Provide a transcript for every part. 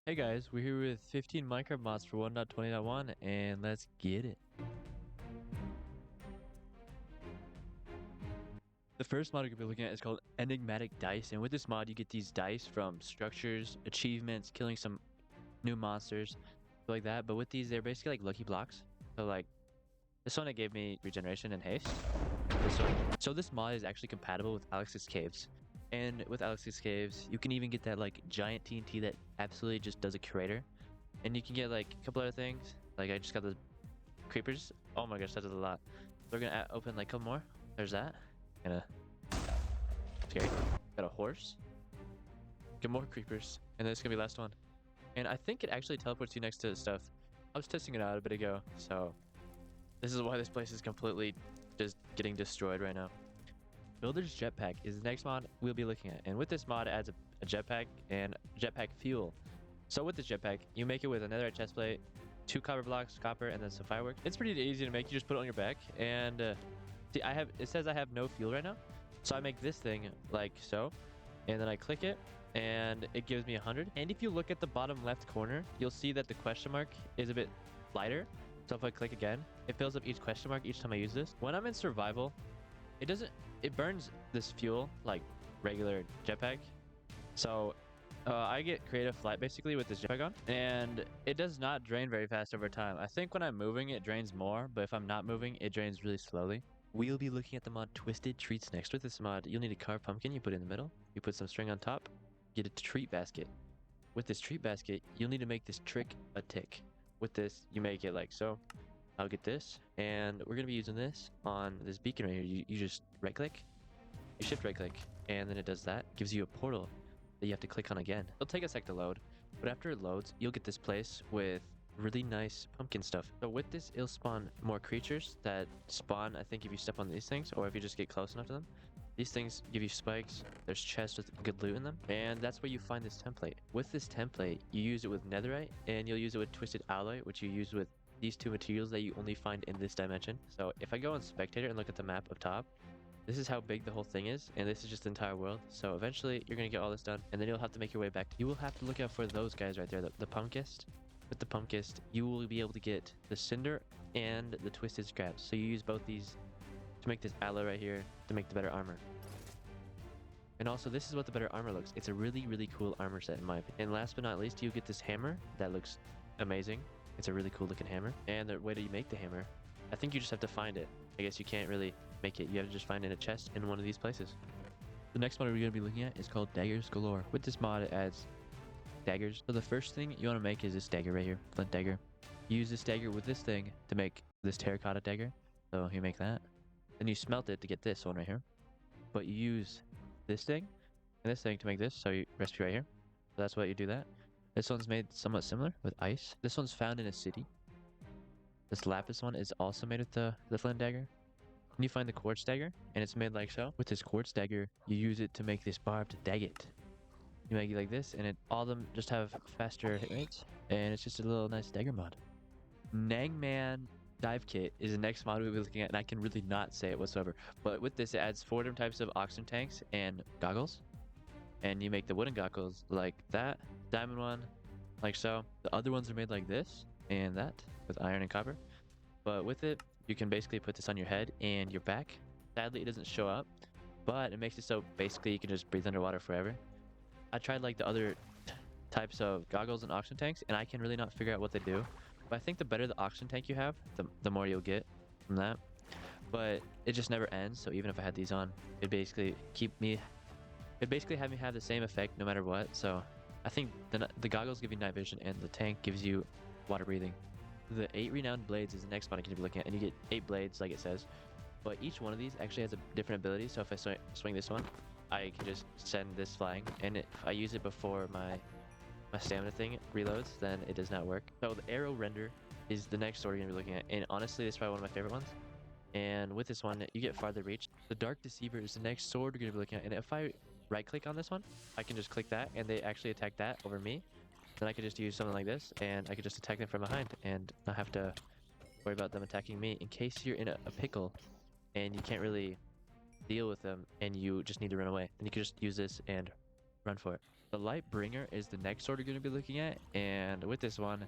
Hey guys, we're here with 15 Minecraft mods for 1.20.1 and let's get it. The first mod we're going to be looking at is called Enigmatic Dice, and with this mod you get these dice from structures, achievements, killing some new monsters, stuff like that. But with these, they're basically like lucky blocks. So like this one, it gave me regeneration and haste. So this mod is actually compatible with Alex's Caves. And with Alex's Caves, you can even get that like giant TNT that absolutely just does a crater. And you can get like a couple other things. Like I just got the creepers. Oh my gosh, that does a lot. We're gonna open like a couple more. There's that. Kinda scary. Got a horse. Get more creepers. And then it's gonna be last one. And I think it actually teleports you next to stuff. I was testing it out a bit ago, so this is why this place is completely just getting destroyed right now. Builder's Jetpack is the next mod we'll be looking at. And with this mod, it adds a jetpack and jetpack fuel. So with this jetpack, you make it with another chest plate, 2 copper blocks, copper, and then some fireworks. It's pretty easy to make. You just put it on your back. And see, it says I have no fuel right now. So I make this thing like so. And then I click it, and it gives me 100. And if you look at the bottom left corner, you'll see that the question mark is a bit lighter. So if I click again, it fills up each question mark each time I use this. When I'm in survival, it burns this fuel like regular jetpack. So I get creative flight basically with this jetpack on, and it does not drain very fast over time. I think when I'm moving, it drains more, but if I'm not moving, it drains really slowly. We'll be looking at the mod Twisted Treats next. With this mod, you'll need a carved pumpkin. You put it in the middle. You put some string on top. Get a treat basket. With this treat basket, you'll need to make this trick a tick. With this, you make it like so. I'll get this, and we're gonna be using this on this beacon right here. You just right click, you shift right click, and then it does that. Gives you a portal that you have to click on again. It'll take a sec to load, but after it loads, you'll get this place with really nice pumpkin stuff. So with this, it'll spawn more creatures that spawn, I think, if you step on these things, or if you just get close enough to them. These things give you spikes. There's chests with good loot in them, and that's where you find this template. With this template, you use it with netherite, and you'll use it with twisted alloy, which you use with these 2 materials that you only find in this dimension. So if I go on spectator and look at the map up top, this is how big the whole thing is, and this is just the entire world. So eventually you're gonna get all this done, and then you'll have to make your way back. You will have to look out for those guys right there, the pumpkist. With the pumpkist, you will be able to get the cinder and the twisted scraps. So you use both these to make this alloy right here to make the better armor. And also, this is what the better armor looks. It's a really, really cool armor set in my opinion. And last but not least, you get this hammer that looks amazing. It's a really cool looking hammer. And the way that you make the hammer, I think you just have to find it. I guess you can't really make it. You have to just find it in a chest in one of these places. The next mod we're going to be looking at is called Daggers Galore. With this mod, it adds daggers. So the first thing you want to make is this dagger right here, flint dagger. You use this dagger with this thing to make this terracotta dagger. So you make that. Then you smelt it to get this one right here. But you use this thing and this thing to make this. So you recipe right here. So that's what you do that. This one's made somewhat similar with ice. This one's found in a city. This lapis one is also made with the flint dagger. And you find the quartz dagger, and it's made like so. With this quartz dagger, you use it to make this barbed daggett. You make it like this, and all of them just have faster hit rates, and it's just a little nice dagger mod. Nangnam Dive Kit is the next mod we'll be looking at, and I can really not say it whatsoever. But with this, it adds 4 different types of oxygen tanks and goggles. And you make the wooden goggles like that, diamond one, like so. The other ones are made like this and that with iron and copper. But with it, you can basically put this on your head and your back. Sadly, it doesn't show up, but it makes it so basically you can just breathe underwater forever. I tried like the other types of goggles and oxygen tanks, and I can really not figure out what they do. But I think the better the oxygen tank you have, the more you'll get from that. But it just never ends, so even if I had these on, it'd basically have me have the same effect no matter what. So I think the goggles give you night vision, and the tank gives you water breathing. The 8 renowned blades is the next one I'm going to be looking at, and you get 8 blades like it says. But each one of these actually has a different ability. So if I swing this one, I can just send this flying, and if I use it before my stamina thing reloads, then it does not work. So the arrow render is the next sword you're going to be looking at, and honestly, it's probably one of my favorite ones. And with this one, you get farther reach. The Dark Deceiver is the next sword you're going to be looking at, and if I right click on this one, I can just click that, and they actually attack that over me. Then I could just use something like this, and I could just attack them from behind and not have to worry about them attacking me in case you're in a pickle and you can't really deal with them and you just need to run away. Then you can just use this and run for it. The Light Bringer is the next sword you're going to be looking at, and with this one,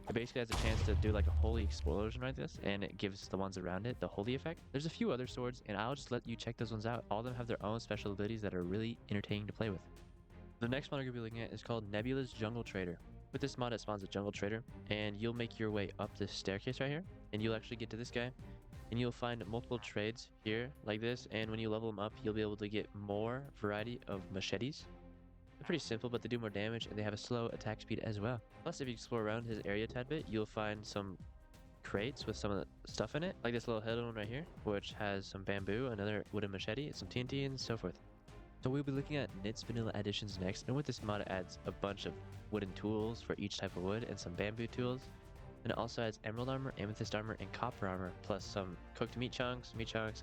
it basically has a chance to do like a holy explosion like this, and it gives the ones around it the holy effect. There's a few other swords, and I'll just let you check those ones out. All of them have their own special abilities that are really entertaining to play with. The next one you're going to be looking at is called Nebulus Jungle Trader. With this mod, it spawns a Jungle Trader, and you'll make your way up this staircase right here, and you'll actually get to this guy, and you'll find multiple trades here like this, and when you level them up, you'll be able to get more variety of machetes. They're pretty simple, but they do more damage, and they have a slow attack speed as well. Plus, if you explore around his area a tad bit, you'll find some crates with some of the stuff in it, like this little hidden one right here, which has some bamboo, another wooden machete, some TNT, and so forth. So we'll be looking at Nite's vanilla additions next, and with this mod, it adds a bunch of wooden tools for each type of wood and some bamboo tools. And it also adds emerald armor, amethyst armor, and copper armor, plus some cooked meat chunks,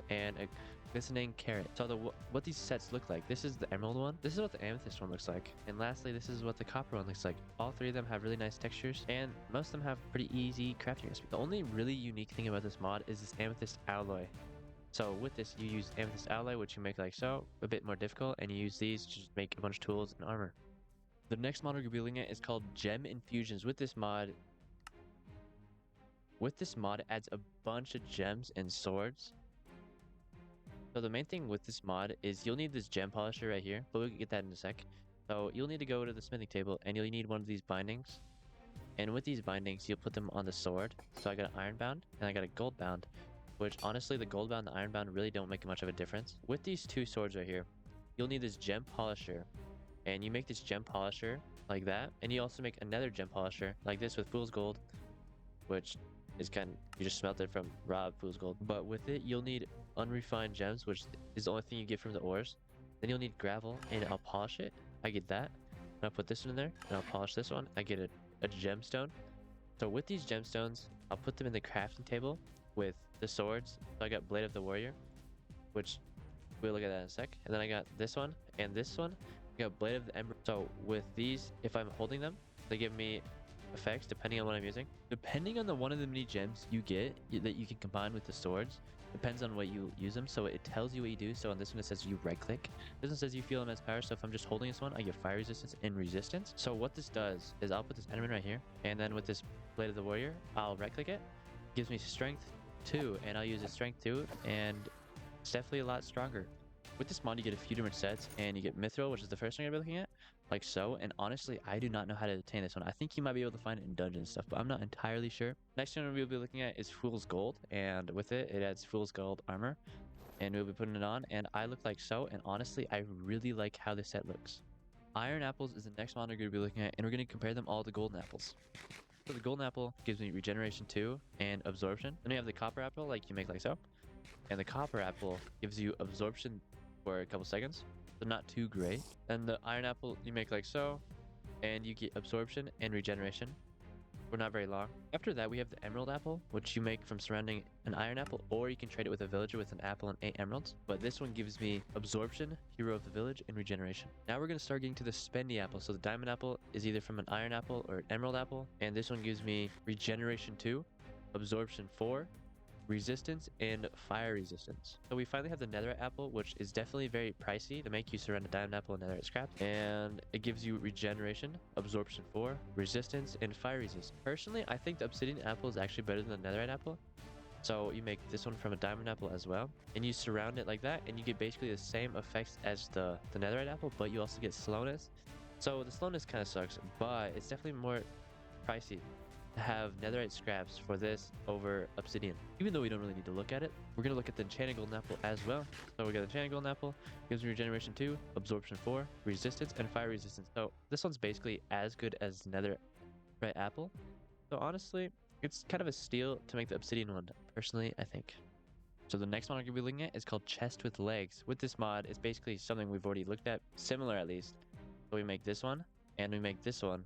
and a glistening carrot. So what these sets look like. This is the emerald one. This is what the amethyst one looks like. And lastly, this is what the copper one looks like. All three of them have really nice textures, and most of them have pretty easy crafting recipes. The only really unique thing about this mod is this amethyst alloy. So with this, you use amethyst alloy, which you make like so, a bit more difficult, and you use these to just make a bunch of tools and armor. The next mod we're building it is called Gem Infusions. With this mod, it adds a bunch of gems and swords. So the main thing with this mod is you'll need this gem polisher right here, but we'll get that in a sec. So you'll need to go to the smithing table, and you'll need one of these bindings. And with these bindings, you'll put them on the sword. So I got an iron bound, and I got a gold bound, which honestly, the gold bound and the iron bound really don't make much of a difference. With these two swords right here, you'll need this gem polisher, and you make this gem polisher like that. And you also make another gem polisher like this with fool's gold, which is you just smelt it from raw fool's gold. But with it, you'll need unrefined gems, which is the only thing you get from the ores. Then you'll need gravel, and I'll polish it. I get that, and I'll put this one in there, and I'll polish this one. I get a gemstone. So with these gemstones, I'll put them in the crafting table with the swords. So I got Blade of the Warrior, which we'll look at that in a sec. And then I got this one and this one. I got Blade of the Ember. So with these, if I'm holding them, they give me effects depending on what I'm using. Depending on the one of the many gems you get that you can combine with the swords, depends on what you use them. So it tells you what you do. So on this one, it says you right click. This one says you feel immense power. So if I'm just holding this one, I get fire resistance and resistance. So what this does is I'll put this enderman right here, and then with this Blade of the Warrior, I'll right click it. It gives me strength 2, and I'll use a strength 2, and it's definitely a lot stronger. With this mod, you get a few different sets, and you get Mithril, which is the first thing you're looking at, like so. And honestly, I do not know how to obtain this one. I think you might be able to find it in dungeons and stuff, but I'm not entirely sure. Next one we'll be looking at is Fool's Gold, and with it, it adds Fool's Gold armor, and we'll be putting it on, and I look like so. And honestly, I really like how this set looks. Iron Apples is the next mod we're going to be looking at, and we're going to compare them all to Golden Apples. So the Golden Apple gives me Regeneration 2 and Absorption. Then we have the Copper Apple, like you make like so. And the Copper Apple gives you Absorption for a couple seconds, so not too great. Then the Iron Apple, you make like so, and you get Absorption and Regeneration for not very long. After that, we have the Emerald Apple, which you make from surrounding an Iron Apple, or you can trade it with a villager with an apple and 8 emeralds. But this one gives me Absorption, Hero of the Village, and Regeneration. Now we're going to start getting to the Spendy Apple. So the Diamond Apple is either from an Iron Apple or an Emerald Apple, and this one gives me Regeneration 2, Absorption 4, Resistance, and Fire Resistance. So we finally have the Netherite Apple, which is definitely very pricey to make. You surround a Diamond Apple and Netherite scrap, and it gives you Regeneration, Absorption 4, Resistance, and Fire Resistance. Personally, I think the Obsidian Apple is actually better than the Netherite Apple. So you make this one from a Diamond Apple as well, and you surround it like that, and you get basically the same effects as the Netherite Apple, but you also get slowness. So the slowness kind of sucks, but it's definitely more pricey to have Netherite scraps for this over Obsidian. Even though we don't really need to look at it, we're going to look at the Enchanted Golden Apple as well. So we got the Enchanted Golden Apple, gives me Regeneration 2, Absorption 4, Resistance, and Fire Resistance. So this one's basically as good as Netherite Apple. So honestly, it's kind of a steal to make the Obsidian one, personally, I think. So the next one I'm going to be looking at is called Chest with Legs. With this mod, it's basically something we've already looked at, similar at least. So we make this one, and we make this one,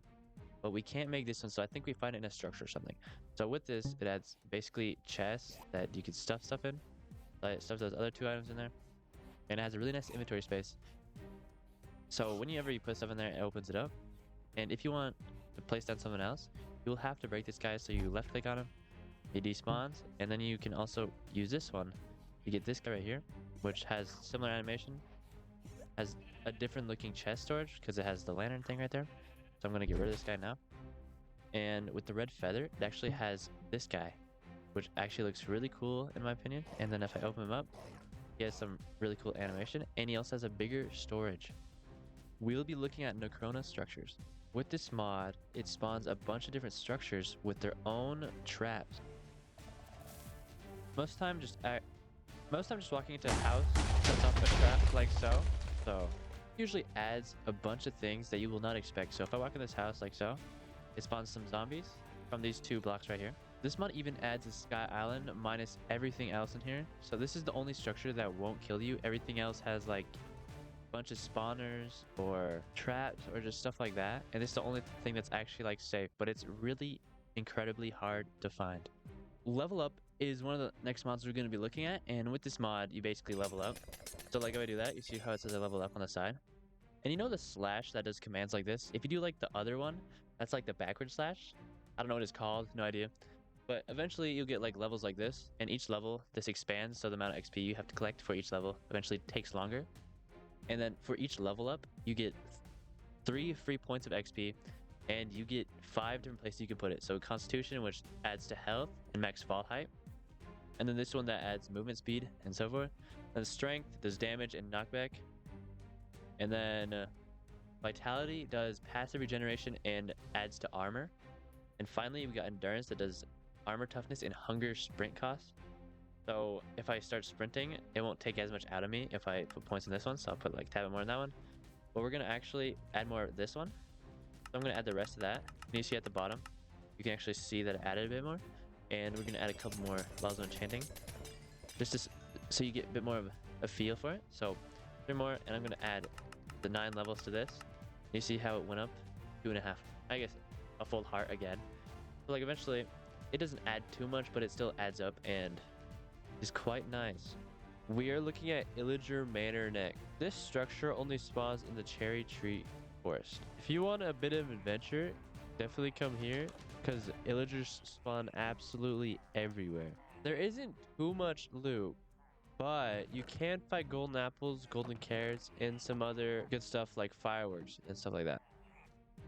but we can't make this one, so I think we find it in a structure or something. So with this, it adds basically chests that you can stuff stuff in. Like stuff those other 2 items in there, and it has a really nice inventory space. So whenever you put stuff in there, it opens it up. And if you want to place down someone else, you'll have to break this guy. So you left click on him, he despawns, and then you can also use this one. You get this guy right here, which has similar animation has a different looking chest storage because it has the lantern thing right there. So I'm gonna get rid of this guy now. And with the red feather, it actually has this guy, which actually looks really cool in my opinion. And then if I open him up, he has some really cool animation, and he also has a bigger storage. We'll be looking at Nekrona Structures. With this mod, it spawns a bunch of different structures with their own traps. Most time just walking into a house sets off a trap like so. So usually adds a bunch of things that you will not expect. So if I walk in this house like so, it spawns some zombies from these 2 blocks right here. This mod even adds a sky island minus everything else in here. So this is the only structure that won't kill you. Everything else has like a bunch of spawners or traps or just stuff like that. And this is the only thing that's actually like safe, but it's really incredibly hard to find. LevelUP is one of the next mods we're going to be looking at. And with this mod, you basically level up. So like if I do that, you see how it says I level up on the side. And you know the slash that does commands like this? If you do like the other one, that's like the backward slash. I don't know what it's called, no idea. But eventually you'll get like levels like this, and each level this expands, so the amount of XP you have to collect for each level eventually takes longer. And then for each level up, you get 3 free points of XP, and you get 5 different places you can put it. So Constitution, which adds to health and max fall height, and then this one that adds movement speed and so forth. Then Strength does damage and knockback, and then Vitality does passive regeneration and adds to armor. And finally, we got Endurance that does armor toughness and hunger sprint cost. So if I start sprinting, it won't take as much out of me if I put points in this one. So I'll put like tab it more in that one. But we're gonna actually add more of this one. So I'm gonna add the rest of that. And you see at the bottom, you can actually see that it added a bit more. And we're gonna add a couple more levels of enchanting, just to, so you get a bit more of a feel for it. So 3 more, and I'm gonna add the 9 levels to this. And you see how it went up 2.5. I guess a full heart again. So like eventually, it doesn't add too much, but it still adds up and is quite nice. We are looking at Illager Maner next. This structure only spawns in the cherry tree forest. If you want a bit of adventure, definitely come here, because Illagers spawn absolutely everywhere. There isn't too much loot, but you can find golden apples, golden carrots, and some other good stuff like fireworks and stuff like that.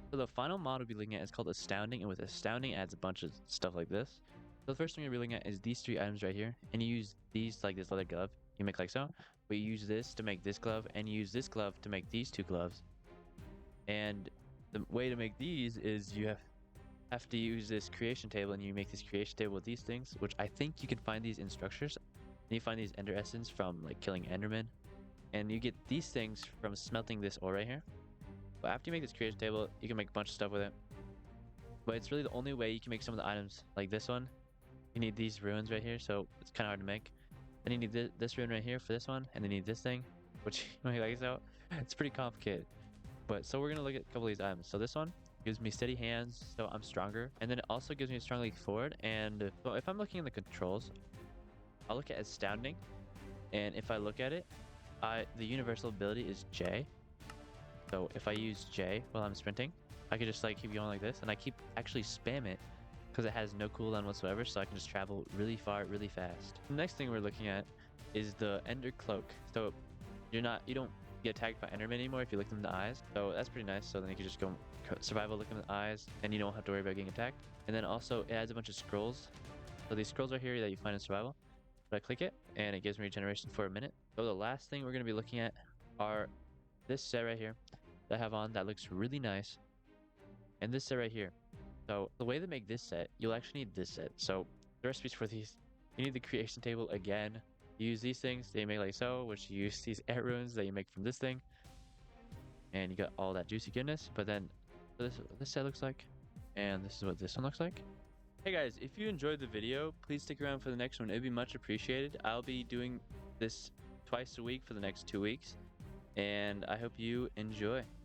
So the final mod we'll be looking at is called Astounding, and with Astounding adds a bunch of stuff like this. So the first thing you're looking at is these 3 items right here, and you use these like this leather glove. You make like so, but you use this to make this glove, and you use this glove to make these 2 gloves. And the way to make these is you have to use this creation table, and you make this creation table with these things, which I think you can find these in structures. And you find these ender essence from like killing endermen, and you get these things from smelting this ore right here. But after you make this creation table, you can make a bunch of stuff with it. But it's really the only way you can make some of the items. Like this one, you need these ruins right here, so it's kind of hard to make. Then you need this ruin right here for this one, and then you need this thing, which you make like so. It's pretty complicated. But so we're gonna look at a couple of these items. So this one gives me steady hands, so I'm stronger, and then it also gives me a strong leap forward. And so if I'm looking in the controls, I'll look at Astounding, and if I look at it, the universal ability is J. So if I use J while I'm sprinting, I could just like keep going like this, and I keep actually spam it because it has no cooldown whatsoever, so I can just travel really far, really fast. The next thing we're looking at is the Ender Cloak. So you don't get attacked by Enderman anymore if you look them in the eyes. So that's pretty nice. So then you can just go survival, look them in the eyes, and you don't have to worry about getting attacked. And then also it adds a bunch of scrolls. So these scrolls are here that you find in survival. But I click it, and it gives me regeneration for a minute. So the last thing we're going to be looking at are this set right here that I have on that looks really nice, and this set right here. So the way to make this set, you'll actually need this set. So the recipes for these, you need the creation table again. You use these things that you make like so, which you use these air runes that you make from this thing, and you got all that juicy goodness. But then this is what this set looks like, and this is what this one looks like. Hey guys, if you enjoyed the video, please stick around for the next one. It'd be much appreciated. I'll be doing this twice a week for the next 2 weeks, and I hope you enjoy.